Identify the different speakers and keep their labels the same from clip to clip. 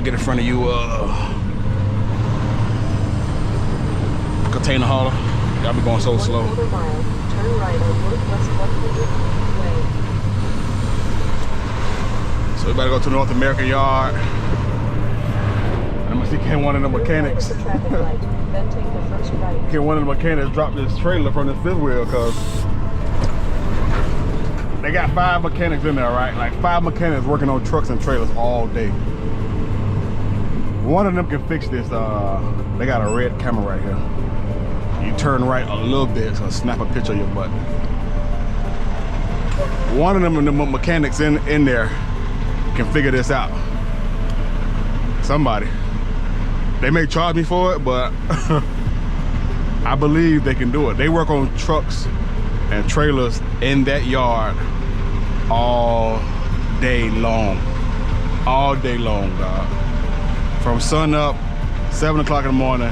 Speaker 1: get in front of you. Container hauler. Y'all be going so slow.
Speaker 2: Turn right on Northwest 100 Way.
Speaker 1: So we better go to North American Yard. I'm gonna see can one of the mechanics.
Speaker 2: Then take the first right.
Speaker 1: Can one of the mechanics drop this trailer from this fifth wheel, cause they got 5 mechanics in there, right? Like 5 mechanics working on trucks and trailers all day. One of them can fix this. They got a red camera right here. You turn right a little bit, so snap a picture of your butt. One of them the mechanics in there can figure this out. Somebody. They may charge me for it, but I believe they can do it. They work on trucks and trailers in that yard all day long. All day long, dog. From sun up, 7 o'clock in the morning,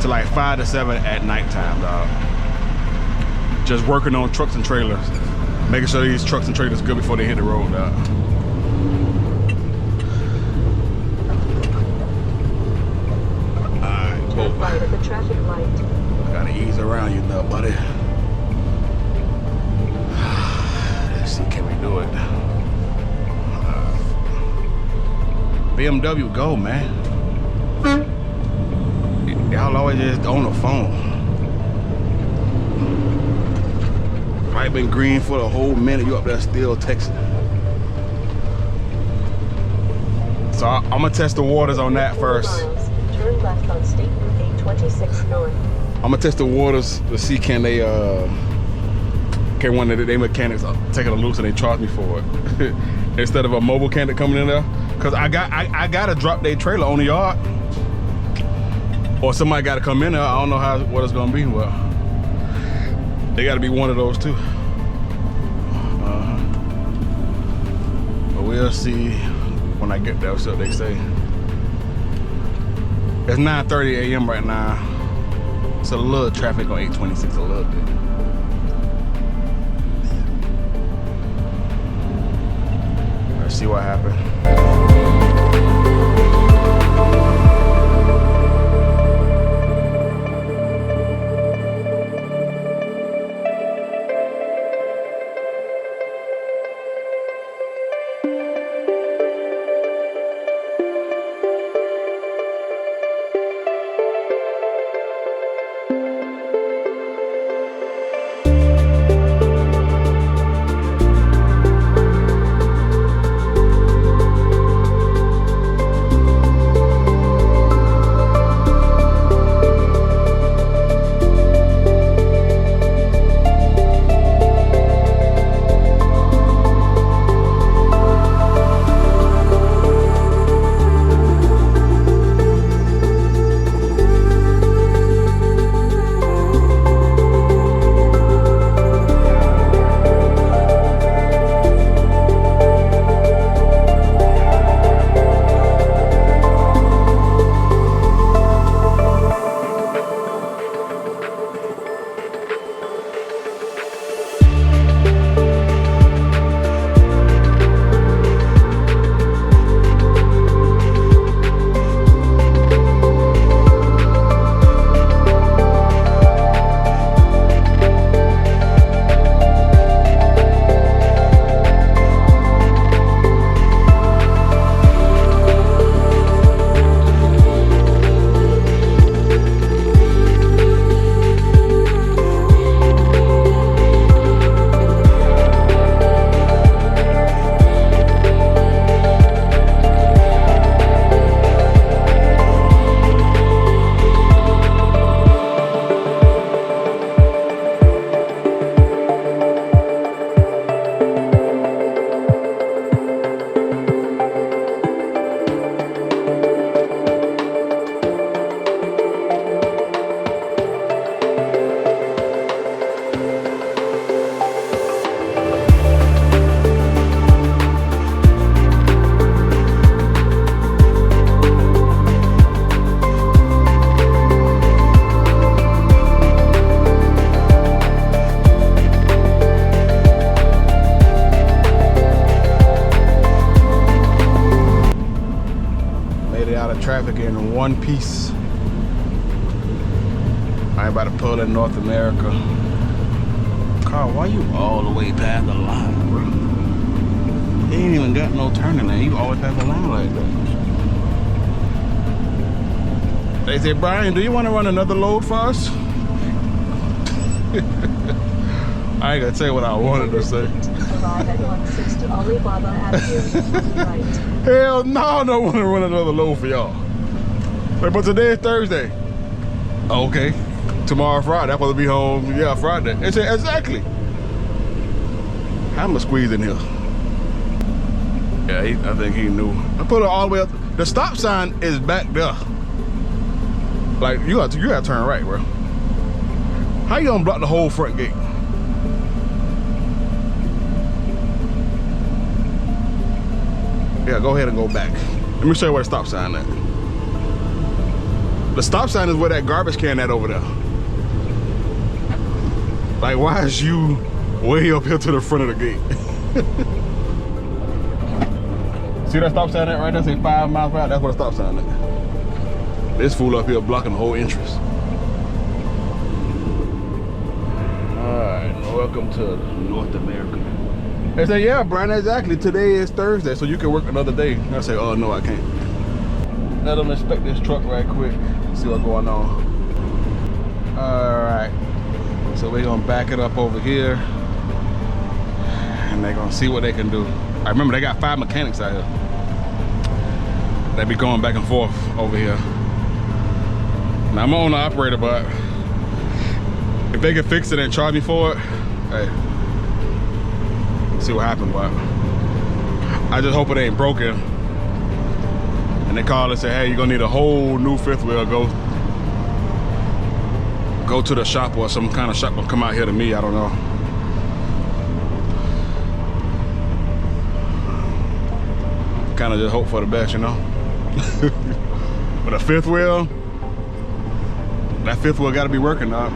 Speaker 1: to like 5 to 7 at nighttime, dog. Just working on trucks and trailers. Making sure these trucks and trailers good before they hit the road, dog.
Speaker 2: Turn right at the traffic light.
Speaker 1: I gotta ease around you now, buddy. Let's see, can we do it? BMW, go, man. Y'all always just on the phone. Light been green for the whole minute. You up there still texting. So I'm gonna test the waters on that first.
Speaker 2: Turn left on State Route 826 North.
Speaker 1: I'm gonna test the waters to see can they can one of they mechanics take it loose and they charge me for it instead of a mobile mechanic coming in there. Cause I gotta drop their trailer on the yard, or somebody gotta come in there. I don't know what it's gonna be. Well, they gotta be one of those too. But we'll see when I get there. So they say it's 9:30 a.m. right now. So a little traffic on 826 a little bit. Let's see what happens. traffic in one piece. I ain't about to pull in North America. Carl, why you all the way past the line, bro? You ain't even got no turning lane. You always past the line like that. They say, Brian, do you want to run another load for us? I ain't gonna tell you what I wanted to say. Hell no, I don't want to run another load for y'all. But today is Thursday. Okay. Tomorrow Friday. I'm supposed to be home, yeah, Friday. They said, exactly. I'm gonna squeeze in here. Yeah, I think he knew. I put it all the way up. The stop sign is back there. Like, you gotta turn right, bro. How you gonna block the whole front gate? Yeah, go ahead and go back. Let me show you where the stop sign is. The stop sign is where that garbage can at over there. Like, why is you way up here to the front of the gate? See that stop sign at right there? Say 5 miles per hour. That's where the stop sign is. This fool up here blocking the whole entrance. Alright, welcome to North America. They say, yeah, Brian, exactly. Today is Thursday, so you can work another day. I say, oh, no, I can't. Let them inspect this truck right quick. See what's going on. Alright. So we're gonna back it up over here. And they're gonna see what they can do. I remember they got 5 mechanics out here. They be going back and forth over here. Now I'm on the operator, but if they can fix it and charge me for it, hey, see what happens. But I just hope it ain't broken. And they call and say, hey, you're gonna need a whole new fifth wheel. Go to the shop, or some kind of shop will come out here to me. I don't know. Kind of just hope for the best, you know. But a fifth wheel, that fifth wheel got to be working now.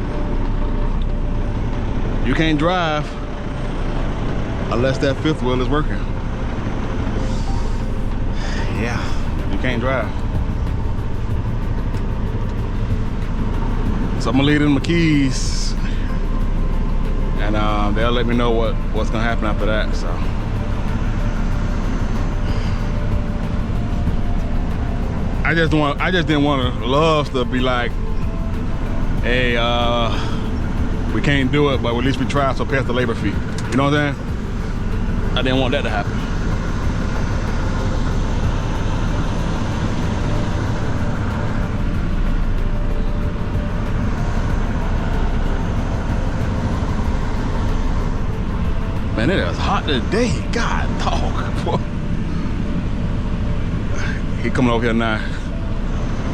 Speaker 1: You can't drive unless that fifth wheel is working. Yeah, you can't drive. So I'm gonna leave them my keys, and they'll let me know what's gonna happen after that. So I just didn't want Loves to be like, hey, we can't do it, but at least we tried, so pay us the labor fee. You know what I'm saying? I didn't want that to happen. Man, it is hot today. God, dog. He coming over here now.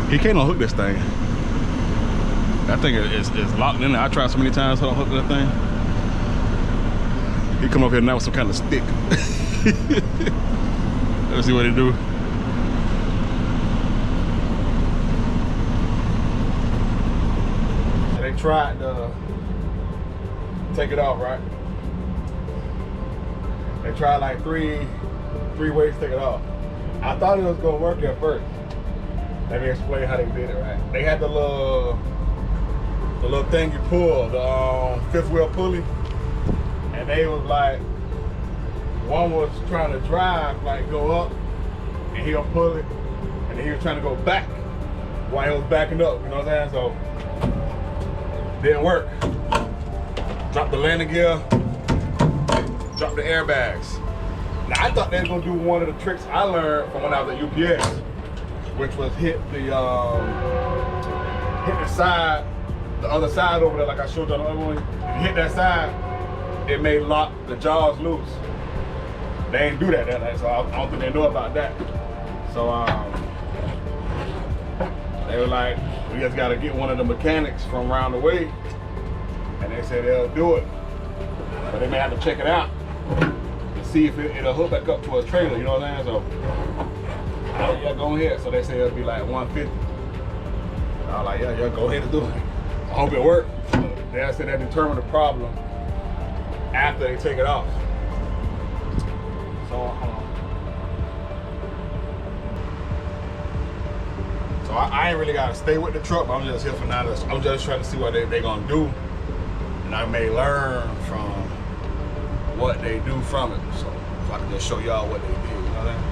Speaker 1: He can't unhook this thing. That thing is locked in there. I tried so many times to unhook that thing. He come over here now with some kind of stick. Let's see what he do. They tried to take it off, right? They tried like three ways to take it off. I thought it was gonna work at first. Let me explain how they did it, right? They had the little thing you pull, the fifth wheel pulley, and they was like, one was trying to drive, like go up, and he'll pull it, and then he was trying to go back while he was backing up, you know what I'm saying? So, didn't work. Drop the landing gear, drop the airbags. Now I thought they were gonna do one of the tricks I learned from when I was at UPS, which was hit the side, the other side over there, like I showed you on the other one. If you hit that side, it may lock the jaws loose. They ain't do that, so I don't think they know about that. So they were like, we just gotta get one of the mechanics from around the way, and they said they'll do it, but they may have to check it out to see if it'll hook back up to a trailer, you know what I'm saying? So, yeah, go ahead. So they say it'll be like 150. I was like, yeah, go ahead and do it. I hope it works. They said they determine the problem after they take it off. So, So I ain't really gotta stay with the truck, but I'm just here for now. I'm just trying to see what they gonna do. And I may learn from what they do from it. So I can just show y'all what they did, you know what I mean?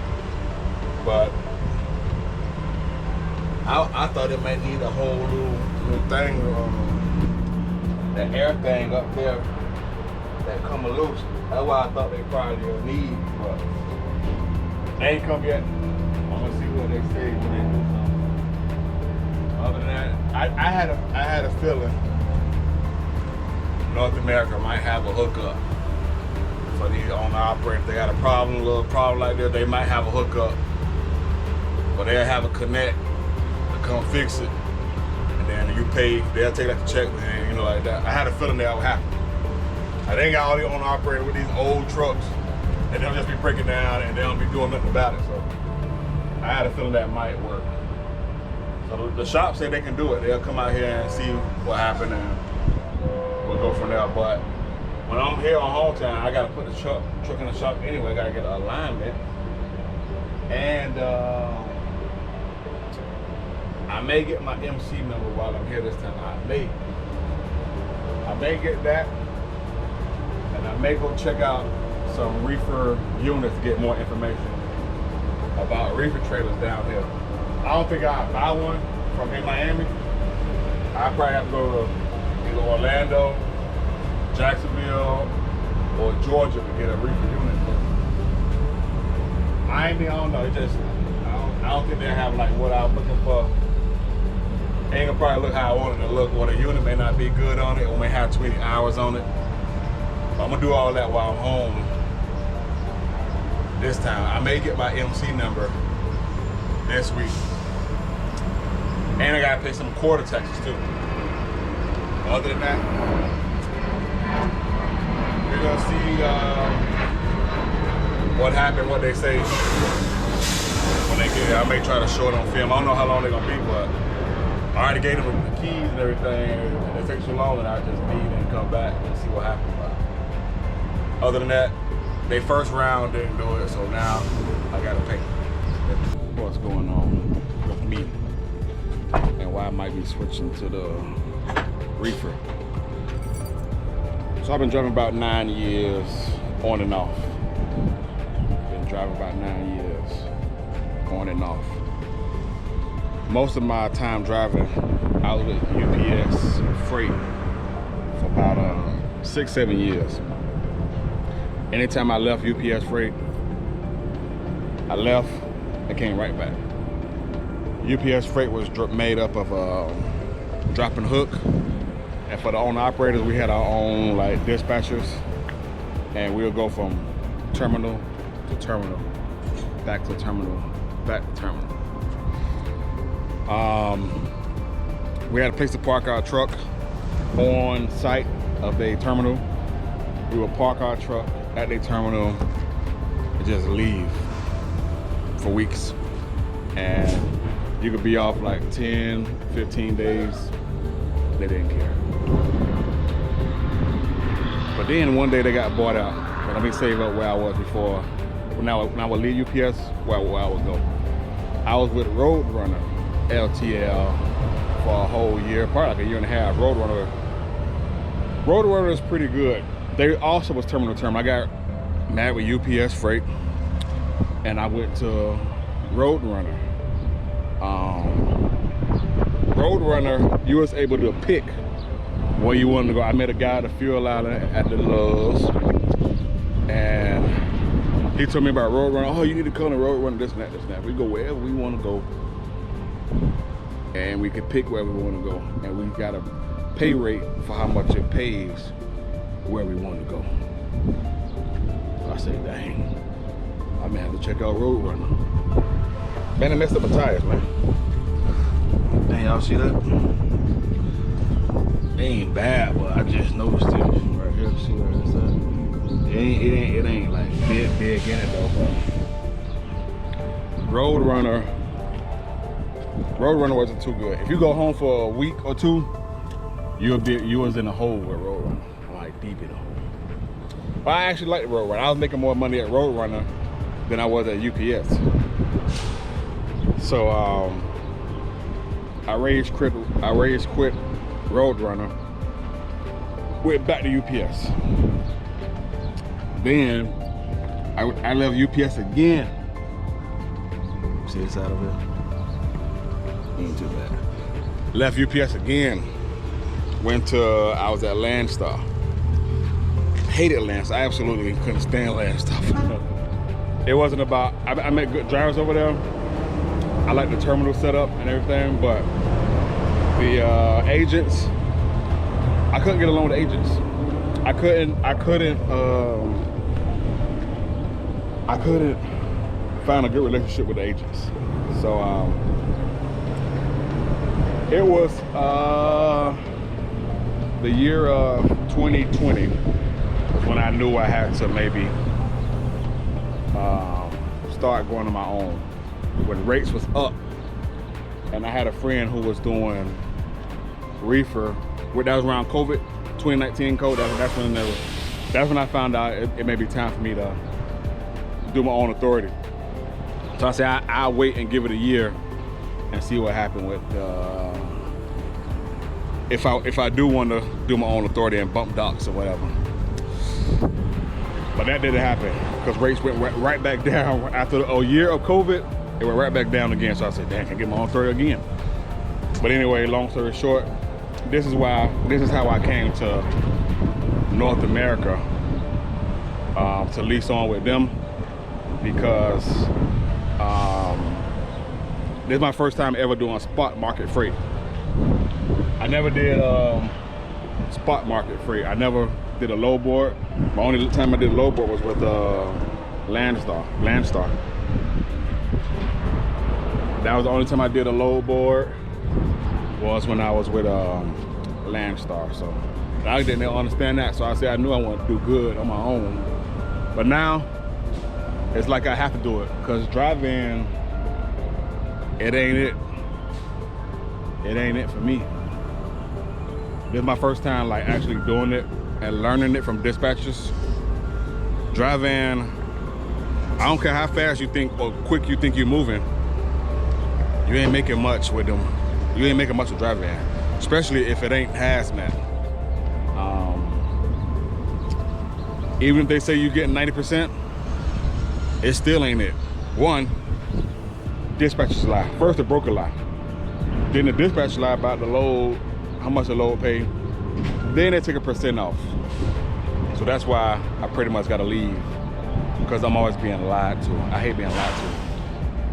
Speaker 1: But I thought it might need a whole new thing, that air thing up there that come loose. That's why I thought they probably would need, but they ain't come yet. I'm gonna see what they say when they do something. Other than that, I had a feeling North America might have a hookup for these owner-operators. They got a little problem like this, they might have a hookup, but they'll have a connect to come fix it, and then you pay. They'll take that to check, and you know, like that. I had a feeling that would happen. They ain't got all the owner-operators with these old trucks, and they'll just be breaking down, and they don't be doing nothing about it. So I had a feeling that might work. So the shop said they can do it. They'll come out here and see what happened, and we'll go from there. But when I'm here on home time, I gotta put the truck in the shop anyway. I gotta get an alignment, and I may get my MC number while I'm here this time. I may get that, and I may go check out some reefer units to get more information about reefer trailers down here. I don't think I'll buy one from in Miami. I probably have to go to either Orlando, Jacksonville, or Georgia to get a reefer unit. Miami, I don't know. I don't think they have like what I'm looking for. Ain't gonna probably look how I want it to look, or the unit may not be good on it, or may have 20 hours on it. But I'm gonna do all that while I'm home this time. I may get my MC number this week. And I gotta pay some quarter taxes too. Other than that, we're gonna see what happened, what they say when they get here. I may try to show it on film. I don't know how long they're gonna be, but I already gave them the keys and everything. And it takes too long, and I just leave and come back and see what happens. But other than that, they first round didn't do it, so now I gotta pay. What's going on with me and why I might be switching to the reefer. So I've been driving about 9 years on and off. Been driving about 9 years on and off. Most of my time driving, I was with UPS Freight for about 6-7 years. Anytime I left UPS Freight, I left and came right back. UPS Freight was made up of drop and hook, and for the owner operators, we had our own like dispatchers, and we'll go from terminal to terminal, back to terminal, back to terminal. We had a place to park our truck on site of the terminal. We would park our truck at the terminal and just leave for weeks. And you could be off like 10, 15 days. They didn't care. But then one day they got bought out. But let me save up where I was before. When I would leave UPS, where I would go. I was with Roadrunner LTL for a whole year, probably like a year and a half. Roadrunner is pretty good. They also was terminal to terminal. I got married with UPS Freight, and I went to Roadrunner. Roadrunner, you was able to pick where you wanted to go. I met a guy at the fuel island at the Lowe's, and he told me about Roadrunner. Oh, you need to come to Roadrunner, this and that, this and that. We go wherever we want to go, and we can pick where we want to go, and we got a pay rate for how much it pays where we want to go. So I said, dang, I may have to check out Roadrunner. Man, I messed up my tires, man. Dang, y'all see that? They ain't bad, but I just noticed it right here. See where it's at? It ain't like big in it though. Roadrunner wasn't too good. If you go home for a week or two, you was in a hole with Roadrunner, like deep in a hole. But I actually like the Roadrunner. I was making more money at Roadrunner than I was at UPS. So I rage quit Roadrunner, went back to UPS. Then I left UPS again. See this side of it? Ain't too bad. Left UPS again. Went to, I was at Landstar. Hated Landstar. I absolutely couldn't stand Landstar. It wasn't about, I met good drivers over there. I like the terminal setup and everything, but the agents, I couldn't get along with agents. I couldn't find a good relationship with the agents. So it was the year of 2020 when I knew I had to maybe start going on my own. When rates was up, and I had a friend who was doing reefer. That was around COVID, 2019 COVID. That's when I found out it may be time for me to do my own authority. So I said I'll wait and give it a year and see what happened with if I do want to do my own authority and bump docs or whatever. But that didn't happen because rates went right back down after a year of COVID. It went right back down again. So I said, damn, can I get my own authority again? But anyway, long story short, this is how I came to North America to lease on with them, because this is my first time ever doing spot market freight. I never did spot market freight. I never did a low board. My only time I did a low board was with Landstar. That was the only time I did a low board, was when I was with Landstar. So I didn't understand that. So I said I knew I wanted to do good on my own. But now it's like I have to do it, because driving, it ain't it. It ain't it for me. This is my first time like actually doing it and learning it from dispatchers. Driving, I don't care how fast you think or quick you think you're moving, you ain't making much with them. You ain't making much with driving, especially if it ain't hazmat. Even if they say you're getting 90%, it still ain't it. One, dispatchers lie. First, the broker lie. Then the dispatcher lie about the load, how much the load pay. Then they take a % off. So that's why I pretty much gotta leave, because I'm always being lied to. I hate being lied to.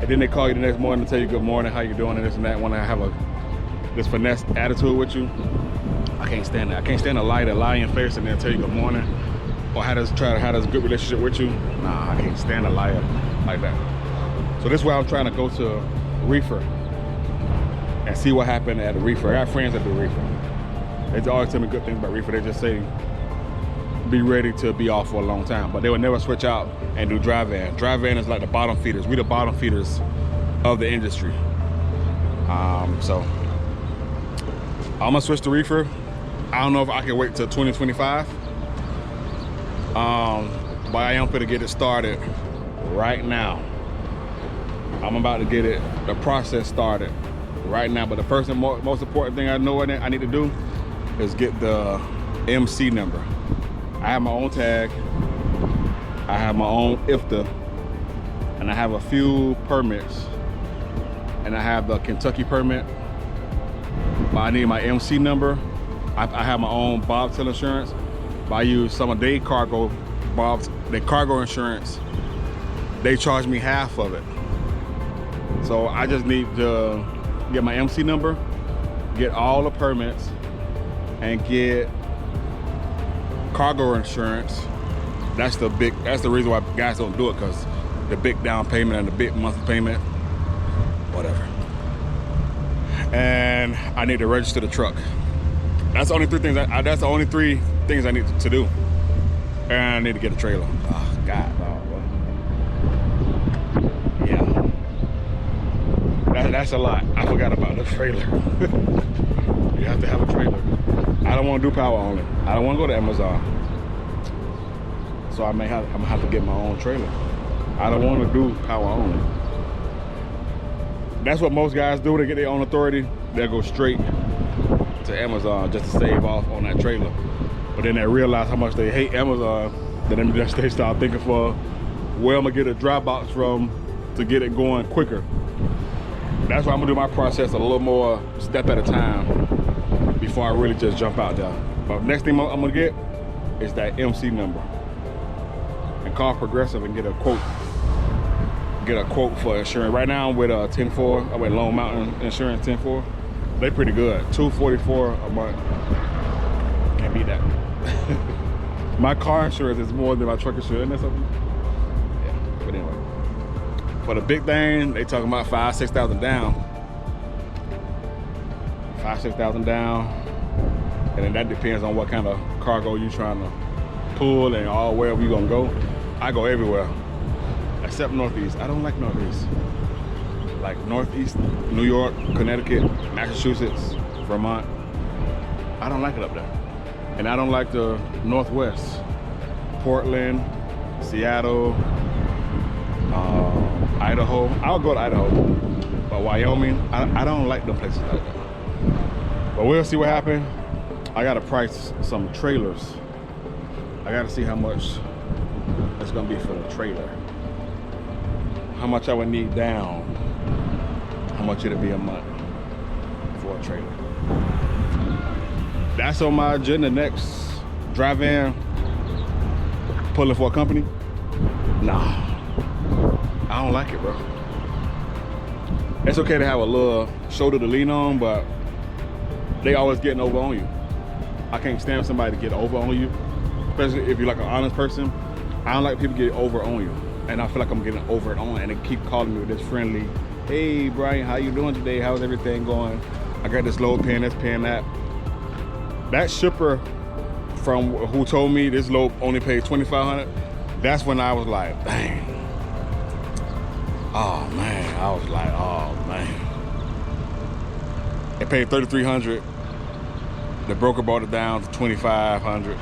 Speaker 1: And then they call you the next morning to tell you good morning, how you doing, and this and that. When I have this finesse attitude with you, I can't stand that. I can't stand a lie in your face and then tell you good morning, or have a good relationship with you. Nah, I can't stand a liar like that. So this is why I'm trying to go to reefer and see what happened at the reefer. I got friends that do reefer. They always tell me good things about reefer. They just say, be ready to be off for a long time, but they would never switch out and do dry van. Dry van is like the bottom feeders. We the bottom feeders of the industry. So I'm gonna switch to reefer. I don't know if I can wait till 2025. But I am gonna get it started right now. I'm about to get the process started right now. But the first and most important thing I know I need to do is get the MC number. I have my own tag, I have my own IFTA, and I have a few permits, and I have the Kentucky permit, but I need my MC number. I have my own bobtail insurance, but I use some of their cargo insurance. They charge me half of it. So I just need to get my MC number, get all the permits, and get cargo insurance. That's the reason why guys don't do it, because the big down payment and the big monthly payment, whatever. And I need to register the truck. That's the only three things. That's the only three things I need to do. And I need to get a trailer. Oh God, yeah. That's a lot. I forgot about the trailer. You have to have a trailer. I don't want to do power only. I don't want to go to Amazon. So I'm gonna have to get my own trailer. I don't want to do power only. That's what most guys do to get their own authority. They'll go straight to Amazon just to save off on that trailer. But then they realize how much they hate Amazon. Then they start thinking for where I'm gonna get a dry box from to get it going quicker. That's why I'm gonna do my process a little more step at a time before I really just jump out there. But next thing I'm gonna get is that MC number and call Progressive and get a quote. Get a quote for insurance. Right now I'm with 10-4. I'm with Lone Mountain Insurance 10-4. They pretty good. $244 a month. Can't beat that. My car insurance is more than my truck insurance. Isn't that something? Yeah. But anyway, for the big thing, they talking about $5,000-6,000 down. $5,000-6,000 down, and then that depends on what kind of cargo you trying to pull and all wherever you gonna go. I go everywhere except Northeast. I don't like Northeast. Like Northeast, New York, Connecticut, Massachusetts, Vermont. I don't like it up there. And I don't like the Northwest. Portland, Seattle, Idaho. I'll go to Idaho. But Wyoming, I don't like them places like that. But we'll see what happens. I gotta price some trailers. I gotta see how much it's gonna be for the trailer. How much I would need down. How much it'll be a month for a trailer. That's on my agenda next. Drive in, pulling for a company. Nah, I don't like it, bro. It's okay to have a little shoulder to lean on, but they always getting over on you. I can't stand somebody to get over on you, especially if you're like an honest person. I don't like people getting over on you. And I feel like I'm getting over it on, and they keep calling me with this friendly, hey Brian, how you doing today? How's everything going? I got this load paying this, paying that. That shipper from who told me this load only paid $2,500, that's when I was like, dang. Oh man, I was like, oh man. It paid $3,300. The broker brought it down to $2,500.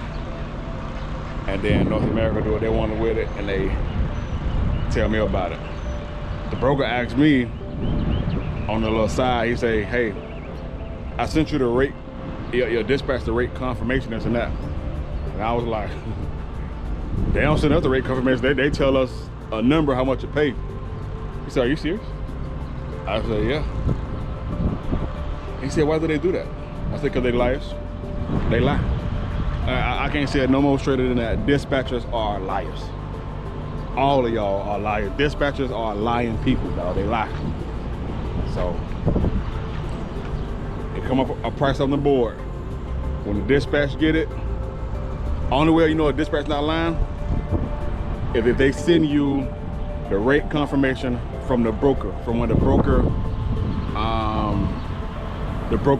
Speaker 1: And then North America do what they wanted with it, and they tell me about it. The broker asked me on the little side, he say, hey, I sent you the rate, your dispatch the rate confirmation, this and that. And I was like, they don't send us the rate confirmation, they tell us a number, how much it paid. He said, are you serious? I said, yeah. He said, why do they do that? I said, because they liars. They lie. I can't say it no more straighter than that. Dispatchers are liars. All of y'all are liars. Dispatchers are lying people, dog. They lie. So, they come up a price on the board. When the dispatch get it, only way you know a dispatch not lying is if they send you the rate confirmation from the broker, from when the broker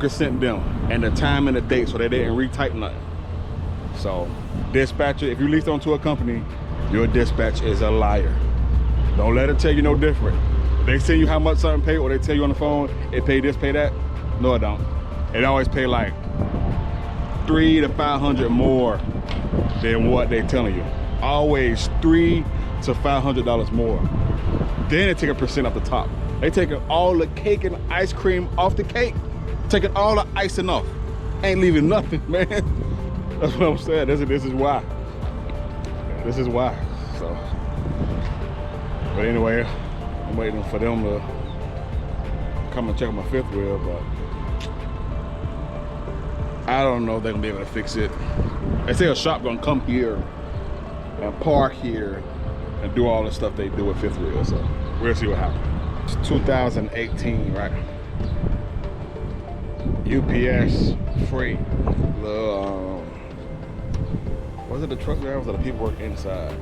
Speaker 1: sent them, and the time and the date, so they didn't retype nothing. So, dispatcher, if you lease onto a company, your dispatch is a liar. Don't let it tell you no different. They tell you how much something paid, or they tell you on the phone, it paid this, pay that. No, it don't. It always pay like $300 to $500 more than what they telling you. Always $300 to $500 more. Then they take a percent off the top. They taking all the cake and ice cream off the cake, taking all the icing off. Ain't leaving nothing, man. That's what I'm saying. This is why. This is why. So, but anyway, I'm waiting for them to come and check my fifth wheel, but I don't know if they're gonna be able to fix it. They say a shop gonna come here and park here and do all the stuff they do with fifth wheel. So we'll see what happens. It's 2018, right? UPS freight. Was it the truck drivers or the people work inside?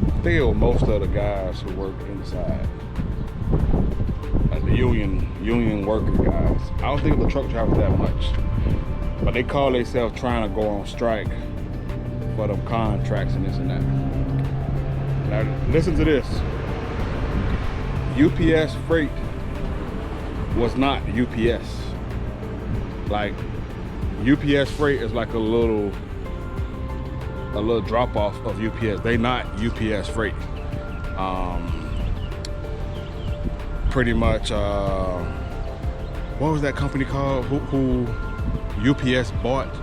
Speaker 1: I think it was most of the guys who work inside. Like the union worker guys. I don't think it was the truck drivers that much. But they call themselves trying to go on strike for them contracts and this and that. Now listen to this. UPS freight was not UPS. Like UPS freight is like a little drop off of UPS. They not UPS freight. pretty much, what was that company called? Who UPS bought?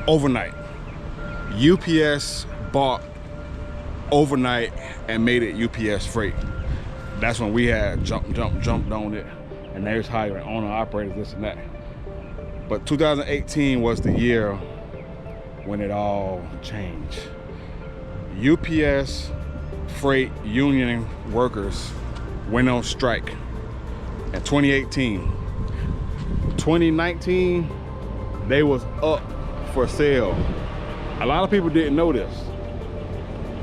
Speaker 1: Overnight. UPS bought Overnight and made it UPS Freight. That's when we had jumped on it, and they was hiring owner operators, this and that. But 2018 was the year when it all changed. UPS Freight union workers went on strike in 2018. 2019, they was up for sale. A lot of people didn't know this.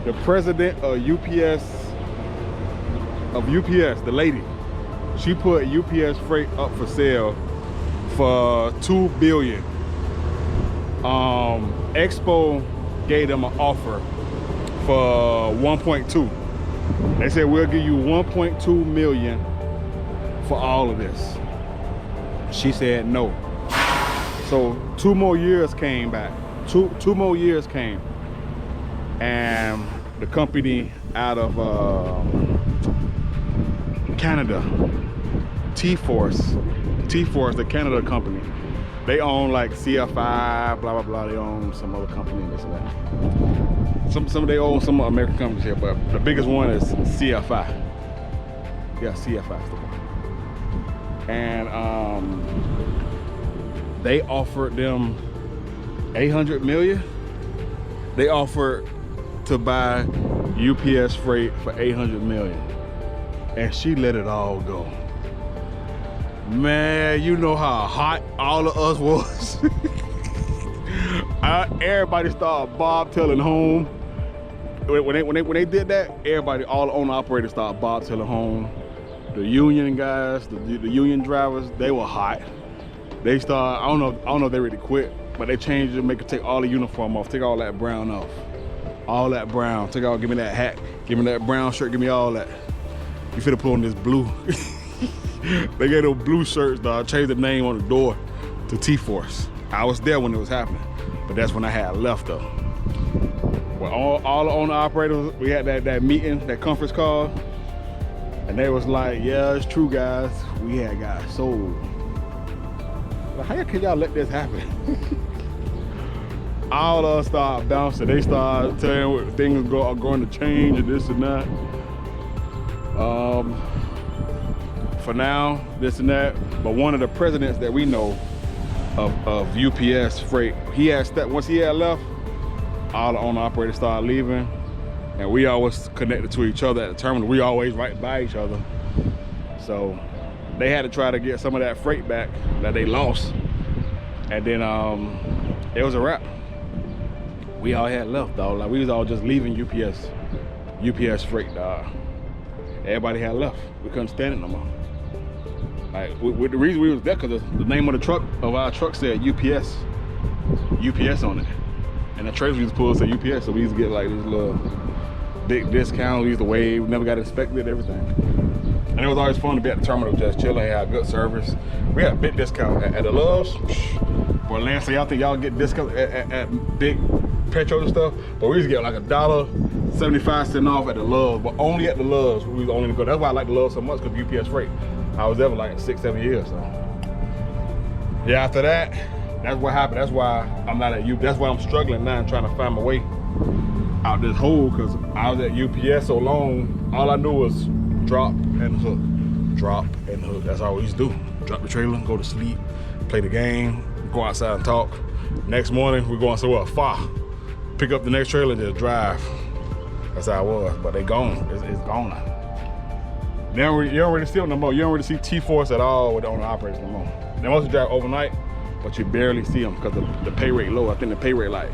Speaker 1: The president of UPS, the lady, she put UPS Freight up for sale for $2 billion. Expo gave them an offer for 1.2. They said, we'll give you 1.2 million for all of this. She said no. So 2 more years came back. Two more years came, and the company out of Canada, T-Force, the Canada company, they own like CFI, blah blah blah. They own some other company and this and that. Some they own some American companies here, but the biggest one is CFI. Yeah, CFI is the one. And they offered them 800 million. They offered to buy UPS Freight for 800 million, and she let it all go. Man, you know how hot all of us was. Everybody started bobtailing home. When they did that, everybody, all the owner operators started bobtailing home. The union guys, the union drivers, they were hot. They started, I don't know if they really quit, but they changed it, make it take all the uniform off, take all that brown off. All that brown, give me that hat, give me that brown shirt, give me all that. You finna put on this blue. They gave those blue shirts, dog, changed the name on the door to T-Force. I was there when it was happening, but that's when I had left though. When all the owner operators, we had that meeting, that conference call, and they was like, yeah, it's true guys, we had got sold. Like, how can y'all let this happen? All of us started bouncing. They started telling what things are going to change and this and that. For now, this and that. But one of the presidents that we know of UPS Freight, he had stepped, once he had left, all the owner operators started leaving, and we always connected to each other at the terminal. We always right by each other. So they had to try to get some of that freight back that they lost. And then it was a wrap. We all had left, dog. Like, we was all just leaving UPS Freight, dog. Everybody had left. We couldn't stand it no more. Like, the reason we was there, because the name of the truck, of our truck said UPS on it. And the trailers we used to pull said UPS, so we used to get like this little big discount. We used to wave, never got inspected, everything. And it was always fun to be at the terminal just chilling, have good service. We had a big discount at the Loves. Boy, Lance, so y'all think y'all get discounts at big petrol and stuff, but we used to get like $1.75 off at the Loves, but only at the Loves. We was only to go. That's why I like the Loves so much, because UPS Freight. I was there for like 6-7 years. So yeah, after that, that's what happened. That's why I'm not at UPS. That's why I'm struggling now and trying to find my way out this hole, because I was at UPS so long. All I knew was drop and hook, drop and hook. That's all we used to do. Drop the trailer, go to sleep, play the game, go outside and talk. Next morning, we're going somewhere far. Pick up the next trailer and just drive. That's how it was, but they gone. It's gone now. You don't really see them no more. You don't really see T-Force at all with the owner operators no more. They mostly drive overnight, but you barely see them because the pay rate low. I think the pay rate like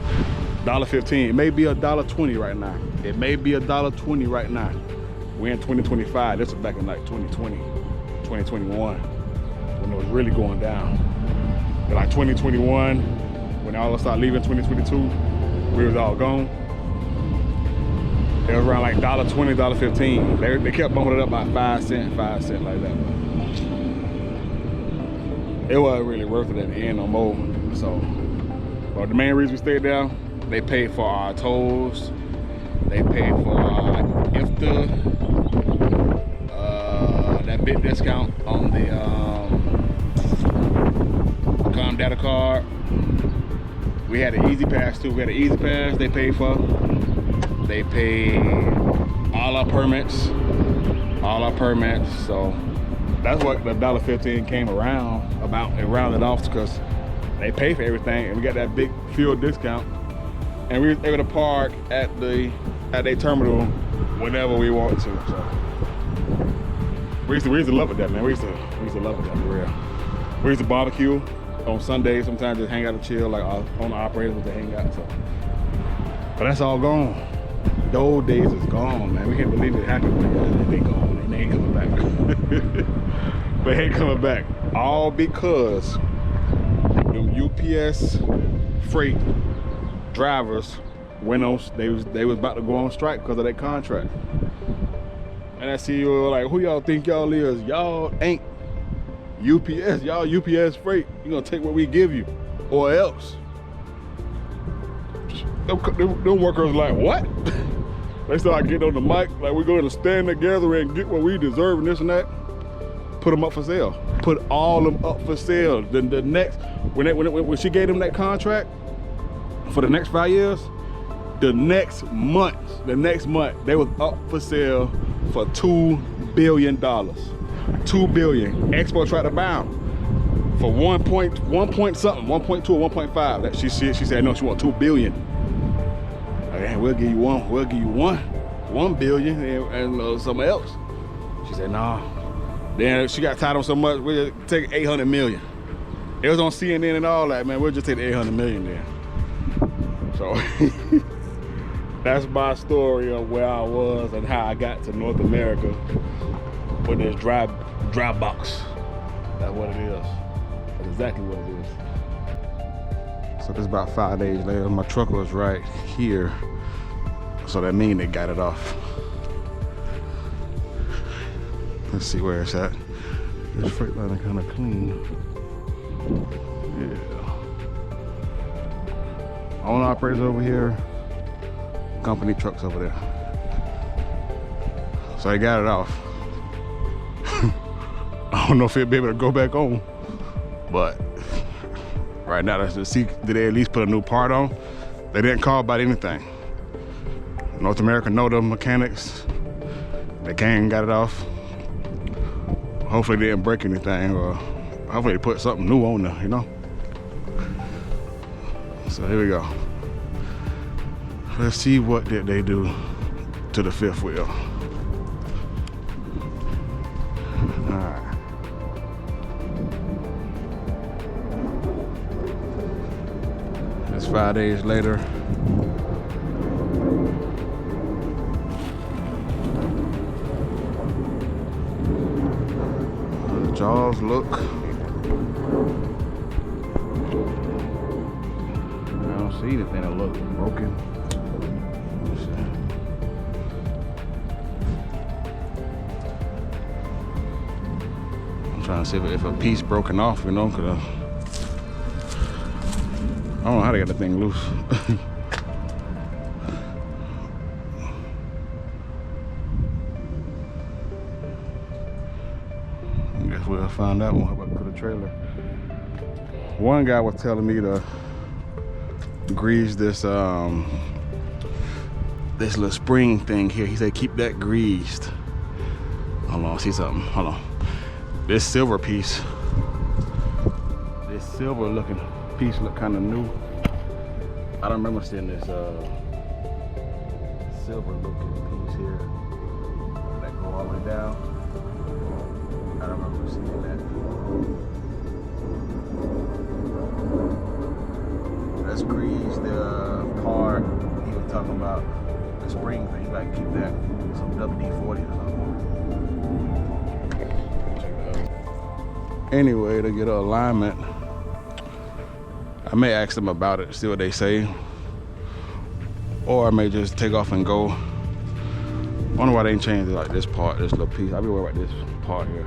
Speaker 1: $1.15. It may be $1.20 right now. It may be $1.20 right now. We're in 2025. This was back in like 2020, 2021, when it was really going down. But like 2021, when all of us started leaving 2022, we was all gone. It was around like $1.20, $1.15. They kept bumping it up by 5 cents like that. But it wasn't really worth it at the end no more. So, but the main reason we stayed there, they paid for our tolls, they paid for our IFTA, big discount on the data card. We had an Easy Pass too. We had an Easy Pass they paid for. They paid all our permits. So that's what the $1.15 came around about. It rounded off because they pay for everything, and we got that big fuel discount. And we were able to park at their terminal whenever we want to. So we used to love it, that man. We used to love it, that for real. We used to barbecue on Sundays, sometimes just hang out and chill, like on the operators with the hang out. So, but that's all gone. Those days is gone, man. We can't believe it happened. They gone. They ain't coming back. They ain't coming back. All because them UPS freight drivers went on. They was about to go on strike because of that contract. And that CEO was like, "Who y'all think y'all is? Y'all ain't UPS. Y'all UPS freight. You gonna take what we give you, or else." Them workers like, what? They start getting on the mic like, we're going to stand together and get what we deserve and this and that. Put them up for sale. Put all them up for sale. The next, when she gave them that contract for the next 5 years, the next month, they was up for sale for $2 billion. $2 billion. Expo tried to buy them for 1 point something, 1.2 or 1.5. That she said no, she want $2 billion. Okay, we'll give you one. We'll give you $1 billion and something else. She said nah. Then she got tired on so much. We'll take 800 million. It was on CNN and all that, man. We'll just take the 800 million then. So that's my story of where I was and how I got to North America with this dry box. That's what it is. That's exactly what it is. So this is about 5 days later. My truck was right here. So that means they got it off. Let's see where it's at. This freight line is kind of clean. Yeah. Owner operators over here. Company trucks over there. So they got it off. I don't know if he'll be able to go back on, but right now, let's just see, did they at least put a new part on? They didn't call about anything. North America know the mechanics. They came and got it off. Hopefully they didn't break anything, or hopefully they put something new on there, you know? So here we go. Let's see what did they do to the fifth wheel. All right. It's 5 days later. The jaws look. I don't see anything that looks broken. I'm trying to see if a piece broken off, you know, 'cause I don't know how they got the thing loose. I guess we'll find out when we go to the trailer. One guy was telling me to grease this this little spring thing here. He said keep that greased. Hold on, see something. Hold on. This silver piece. This silver looking piece look kind of new. I don't remember seeing this silver looking piece here that go all the way down. I don't remember seeing that. Let's grease the part he was talking about, the spring thing. You gotta keep that some WD-40 or something. Check that out. Anyway, to get an alignment, I may ask them about it, see what they say. Or I may just take off and go. I wonder why they ain't changed like this part, this little piece. I'll be worried about this part here.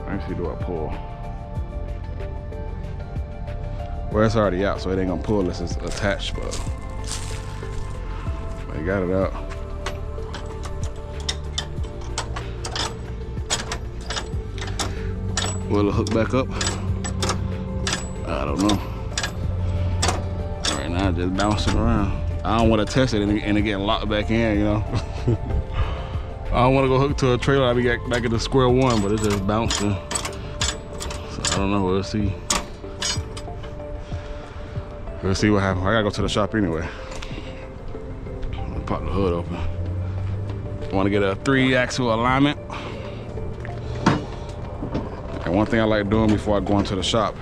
Speaker 1: Actually, do I pull? Well, it's already out, so it ain't gonna pull unless it's attached, but they got it out. Will it hook back up? I don't know. Right now, just bouncing around. I don't want to test it and it get locked back in, you know. I don't want to go hook to a trailer. I'll be back at the square one, but it's just bouncing. So I don't know. We'll see. We'll see what happens. I gotta go to the shop anyway. I'm gonna pop the hood open. I want to get a 3-axle alignment. And one thing I like doing before I go into the shop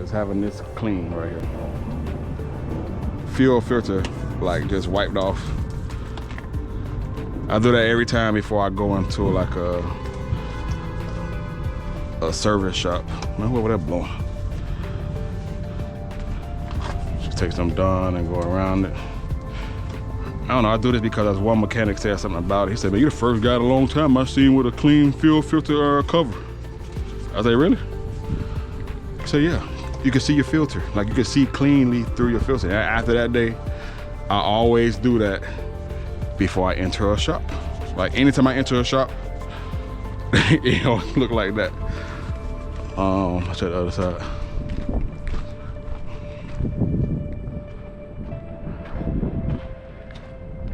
Speaker 1: is having this clean right here. Fuel filter, like just wiped off. I do that every time before I go into like a service shop. Man, what was that blowing? Just take some done and go around it. I don't know, I do this because as one mechanic said something about it. He said, man, you're the first guy in a long time I've seen with a clean fuel filter cover. I was like, really? He said, yeah. You can see your filter. Like you can see cleanly through your filter. After that day, I always do that before I enter a shop. Like anytime I enter a shop, it don't look like that. I'll check the other side.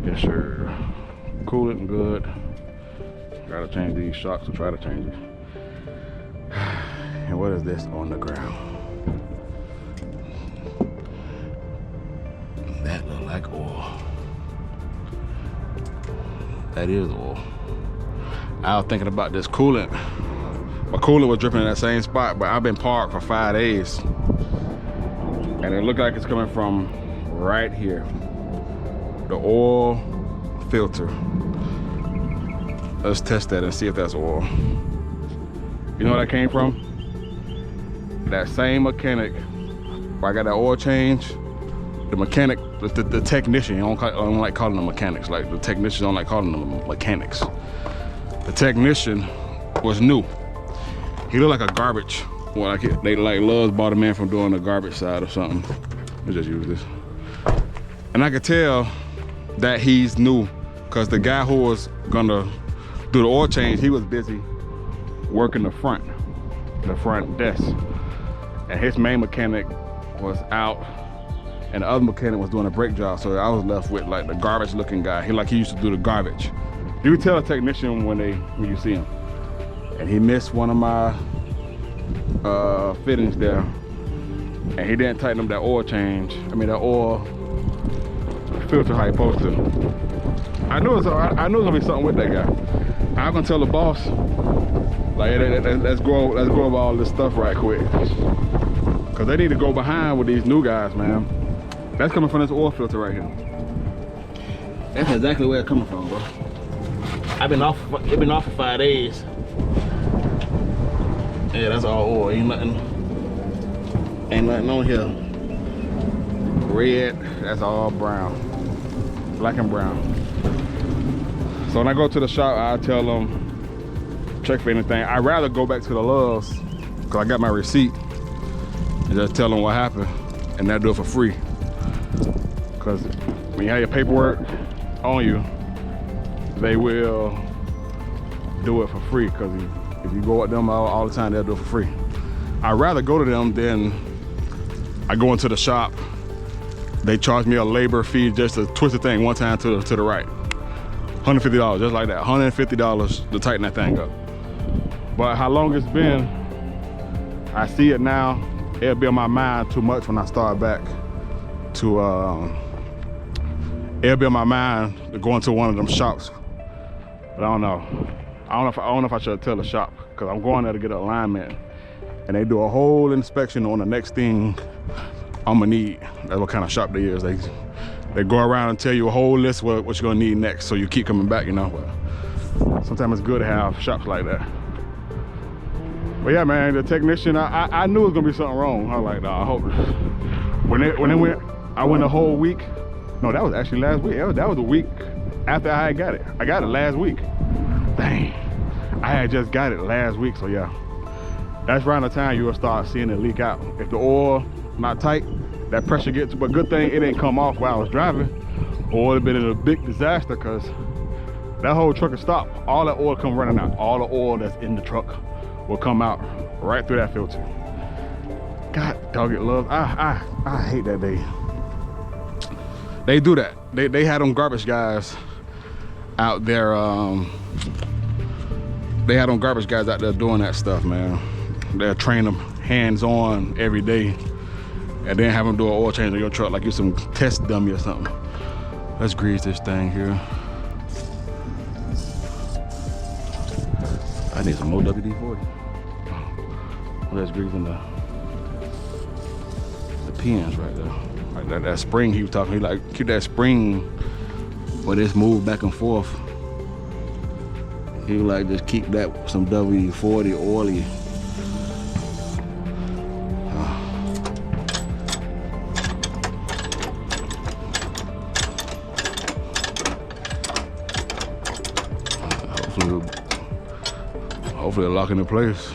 Speaker 1: Yes, sir. Coolant good. Gotta change these shocks, or try to change it. And what is this on the ground? That look like oil. That is oil. I was thinking about this coolant. My coolant was dripping in that same spot, but I've been parked for 5 days. And it looked like it's coming from right here. The oil filter. Let's test that and see if that's oil. You know where that came from? That same mechanic where I got that oil change. The mechanic, the technician, I don't like calling them mechanics. Like the technicians don't like calling them mechanics. The technician was new. He looked like a garbage. Well, like they like Love's bought a man from doing the garbage side or something. Let's just use this. And I could tell that he's new because the guy who was gonna do the oil change, he was busy working the front desk. And his main mechanic was out and the other mechanic was doing a brake job. So I was left with like the garbage looking guy. He used to do the garbage. You can tell a technician when you see him. And he missed one of my fittings there. And he didn't tighten up that oil change. I mean that oil filter how you supposed to. I knew it was gonna be something with that guy. I'm gonna tell the boss, like let's go over all this stuff right quick. Cause they need to go behind with these new guys, man. That's coming from this oil filter right here. That's exactly where it's coming from, bro. It's been off for 5 days. Yeah, that's all oil. Ain't nothing on here. Red, that's all brown. Black and brown. So when I go to the shop, I tell them, check for anything. I'd rather go back to the Love's, because I got my receipt, and just tell them what happened, and they'll do it for free. Because when you have your paperwork on you, they will do it for free, because if you go at them all the time, they'll do it for free. I'd rather go to them than I go into the shop. They charge me a labor fee just to twist the thing one time to the right. $150, just like that. $150 to tighten that thing up. But how long it's been, I see it now. It'll be on my mind too much when I start back to, it'll be on my mind to go into one of them shops. But I don't know. I don't know if I should tell the shop, because I'm going there to get an alignment. And they do a whole inspection on the next thing I'm gonna need. That's what kind of shop they is. They go around and tell you a whole list what you're gonna need next, so you keep coming back, you know. But sometimes it's good to have shops like that. But yeah, man, the technician, I knew it was gonna be something wrong. I was like, nah, I hope. When they went, I went a whole week. No, that was actually last week. That was a week after I had got it. I got it last week. Dang, I had just got it last week, so yeah. That's around the time you will start seeing it leak out. If the oil not tight, that pressure gets, but good thing it didn't come off while I was driving, or it'd been in a big disaster, because that whole truck would stop. All that oil come running out. All the oil that's in the truck will come out right through that filter. God, dog it love. I hate that they do that. They had them garbage guys out there. They had them garbage guys out there doing that stuff, man. They'll train them hands-on every day, and then have them do an oil change on your truck like you're some test dummy or something. Let's grease this thing here. I need some more WD-40. Let's grease in the pins right there. Like that spring he was talking, he like keep that spring where this move back and forth. He was like just keep that some WD-40 oily. Hopefully it'll lock into place.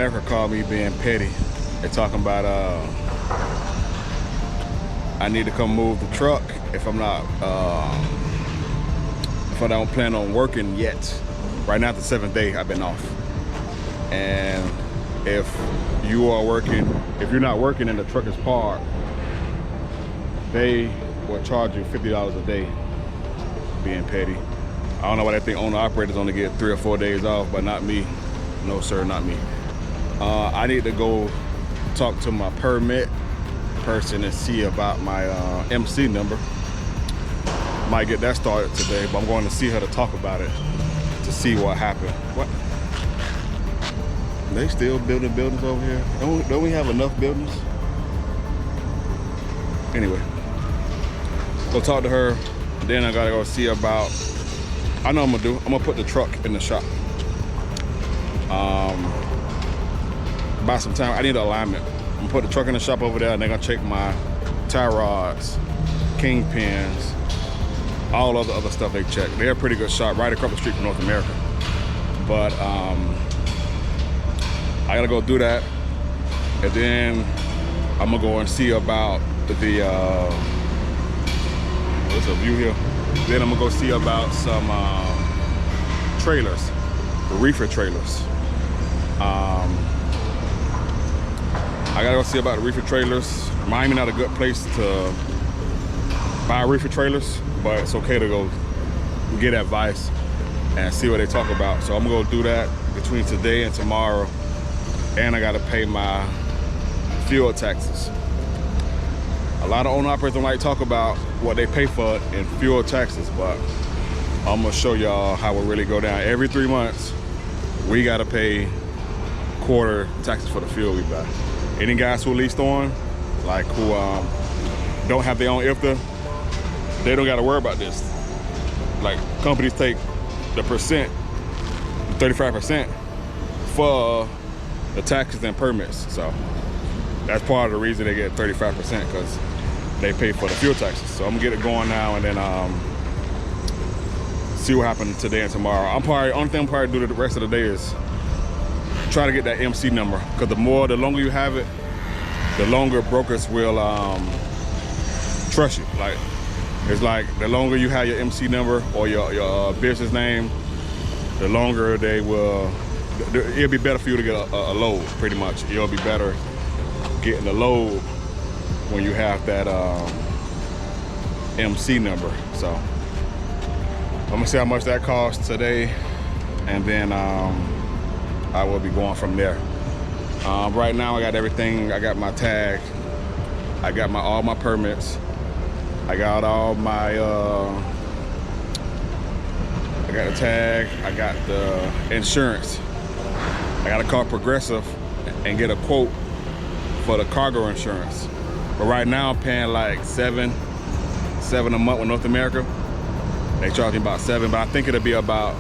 Speaker 1: America called me being petty. They're talking about I need to come move the truck if I'm not if I don't plan on working yet. Right now, the 7th day I've been off. And if you're not working and the truck is parked, they will charge you $50 a day being petty. I don't know why they think owner-operators only get 3 or 4 days off, but not me. No, sir, not me. I need to go talk to my permit person and see about my MC number. Might get that started today, but I'm going to see her to talk about it to see what happened. What? They still building buildings over here? Don't we have enough buildings? Anyway, go talk to her. Then I gotta go see about. I know what I'm gonna do. I'm gonna put the truck in the shop. Buy some time. I need an alignment. I'm gonna put the truck in the shop over there, and they're gonna check my tie rods, kingpins, all of the other stuff they check. They're a pretty good shop right across the street from North America. But I gotta go do that, and then I'm gonna go and see about the what's a view here. Then I'm gonna go see about some trailers, reefer trailers. I gotta go see about the reefer trailers. Miami not a good place to buy reefer trailers, but it's okay to go get advice and see what they talk about. So I'm gonna go do that between today and tomorrow. And I gotta pay my fuel taxes. A lot of owner-operators don't like to talk about what they pay for in fuel taxes, but I'm gonna show y'all how it really go down. Every 3 months, we gotta pay quarter taxes for the fuel we buy. Any guys who leased on, like who don't have their own IFTA, they don't gotta worry about this. Like companies take the percent, 35% for the taxes and permits. So that's part of the reason they get 35%, because they pay for the fuel taxes. So I'm gonna get it going now, and then see what happens today and tomorrow. Only thing I'm probably do the rest of the day is try to get that MC number, because the longer you have it, the longer brokers will trust you. Like, it's like the longer you have your MC number or your business name, the longer they will. It'll be better for you to get a load, pretty much. It'll be better getting the load when you have that MC number. So I'm gonna see how much that costs today, and then I will be going from there. Right now I got everything. I got my tag, I got all my permits, I got all my I got the tag, I got the insurance. I gotta call Progressive and get a quote for the cargo insurance. But right now I'm paying like $7 a month with North America. They charge me about $7, but I think it'll be about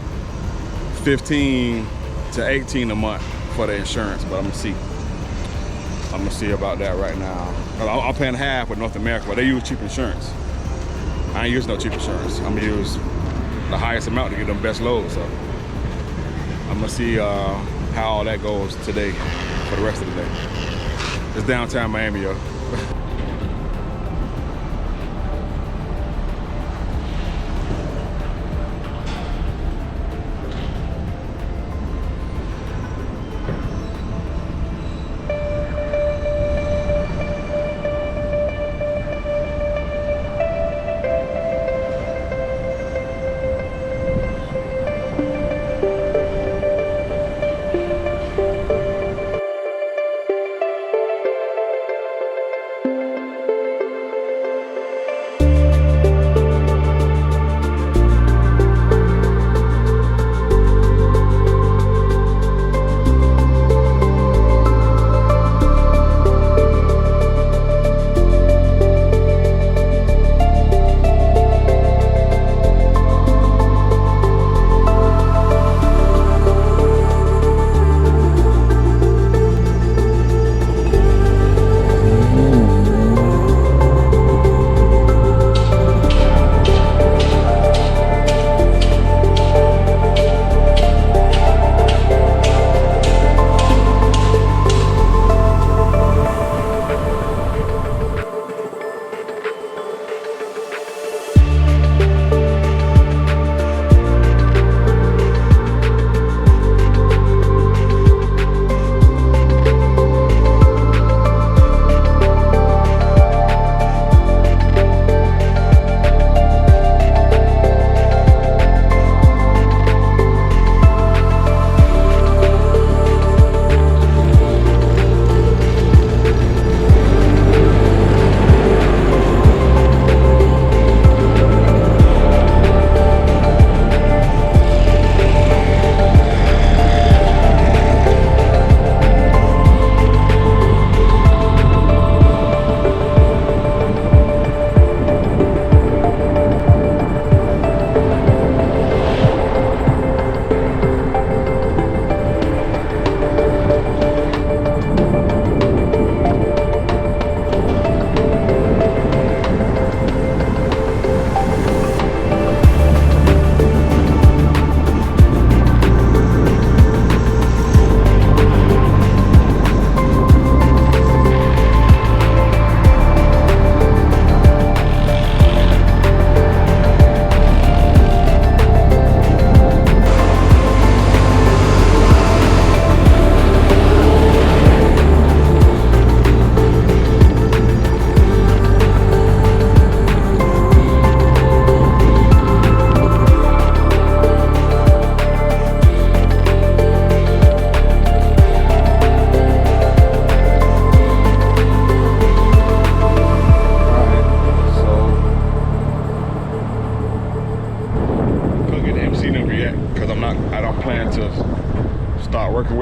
Speaker 1: $15 to $18 a month for the insurance. But I'm gonna see about that right now. I'm paying half with North America, but they use cheap insurance. I ain't using no cheap insurance. I'm gonna use the highest amount to get them best loads. So I'm gonna see how all that goes today for the rest of the day. It's downtown Miami, yo.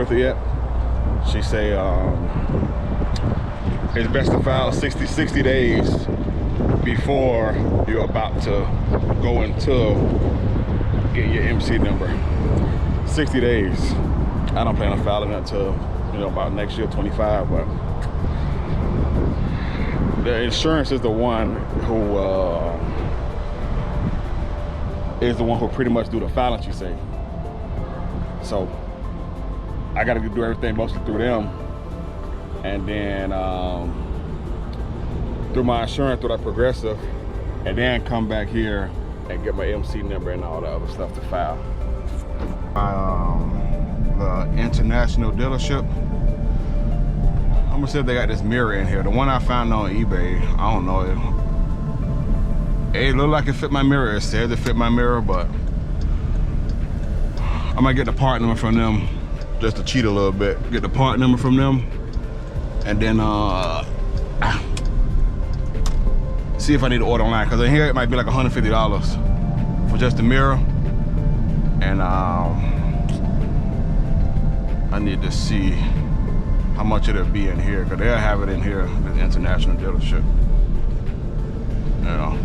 Speaker 1: worth it yet. She say it's best to file 60 days before you're about to go into get your MC number. 60 days. I don't plan on filing until, you know, about next year, 25, but the insurance is the one who pretty much do the filing, she say. So I gotta do everything mostly through them, and then through my insurance, through that Progressive, and then come back here and get my MC number and all the other stuff to file. The international dealership, I'm gonna say they got this mirror in here. The one I found on eBay, I don't know, it looked like it fit my mirror. It said it fit my mirror, but I might get the part number from them just to cheat a little bit. Get the part number from them, and then see if I need to order online. Cause in here it might be like $150 for just the mirror, and I need to see how much it'll be in here, cause they'll have it in here, the international dealership. You know.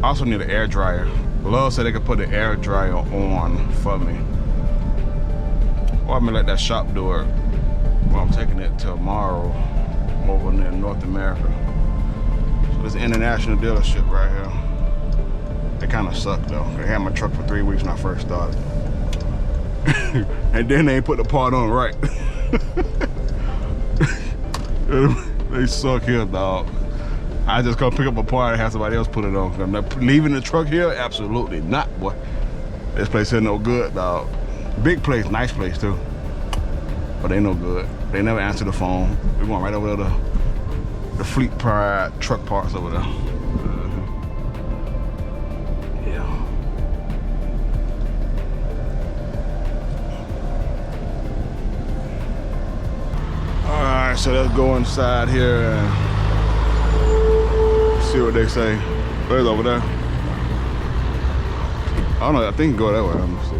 Speaker 1: I also need an air dryer. Love said they could put the air dryer on for me. Or I'm gonna let that shop do it. Well, I'm taking it tomorrow over in North America. So this international dealership right here. They kind of suck though. They had my truck for 3 weeks when I first started. And then they ain't put the part on right. They suck here, dog. I just come pick up a part and have somebody else put it on. I'm not leaving the truck here? Absolutely not, boy. This place here no good, dog. Big place, nice place too. But they no good. They never answer the phone. We went right over there, the Fleet Pride truck parts over there. Yeah. All right, so let's go inside here and see what they say. Where's over there? I don't know, I think go that way. Let me see.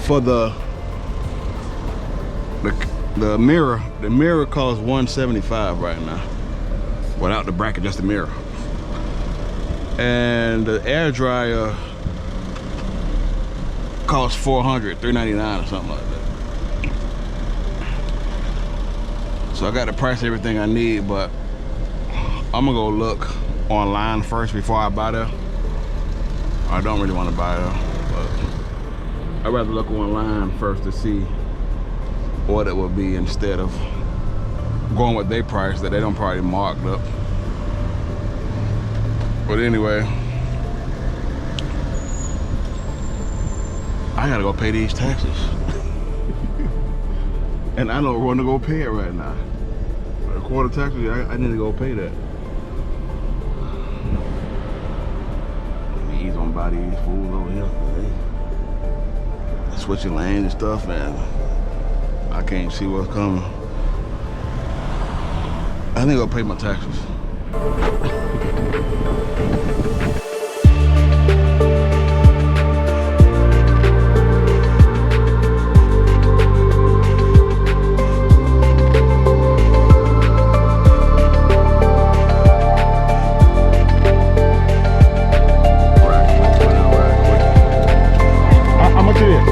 Speaker 1: For the mirror costs $175 right now. Without the bracket, just the mirror. And the air dryer costs $400, $399 or something like that. So I got to price everything I need, but I'm gonna go look online first before I buy there. I don't really want to buy there, but I'd rather look online first to see what it would be instead of going with their price that they don't probably marked up. But anyway, I gotta go pay these taxes. And I don't want to go pay it right now. A quarter taxes, I need to go pay that. He's gonna buy these fools over here. They switching lanes and stuff, and I can't see what's coming. I think I'll pay my taxes. How much it is?